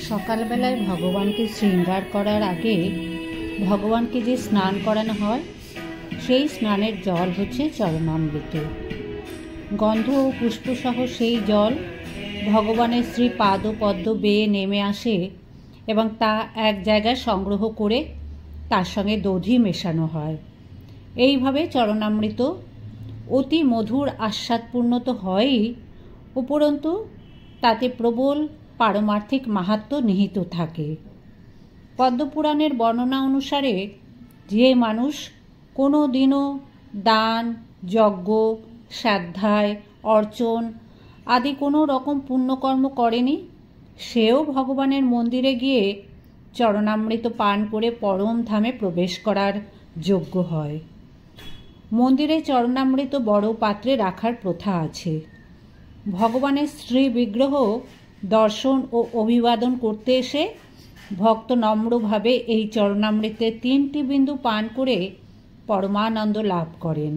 সকালবেলায় ভগবানকে শৃঙ্গার করার আগে ভগবানকে যে স্নান করানো হয় সেই স্নানের জল হচ্ছে চরণামৃত। গন্ধ ও পুষ্পসহ সেই জল ভগবানের শ্রীপাদ পদ্ম বেয়ে নেমে আসে এবং তা এক জায়গায় সংগ্রহ করে তার সঙ্গে দধি মেশানো হয়। এইভাবে চরণামৃত অতি মধুর আস্বাদপূর্ণ তো হয়ই, উপরন্তু তাতে প্রবল পারমার্থিক মাহাত্ম্য নিহিত থাকে। পদ্মপুরাণের বর্ণনা অনুসারে যে মানুষ কোনো দিনও দান, যজ্ঞ, স্বাধ্যায়, অর্চন আদি কোনো রকম পুণ্যকর্ম করেনি, সেও ভগবানের মন্দিরে গিয়ে চরণামৃত পান করে পরম ধামে প্রবেশ করার যোগ্য হয়। মন্দিরে চরণামৃত বড় পাত্রে রাখার প্রথা আছে। ভগবানের শ্রী বিগ্রহ দর্শন ও অভিবাদন করতে এসে ভক্ত নম্রভাবে এই চরণামৃতের 3টি বিন্দু পান করে পরমানন্দ লাভ করেন।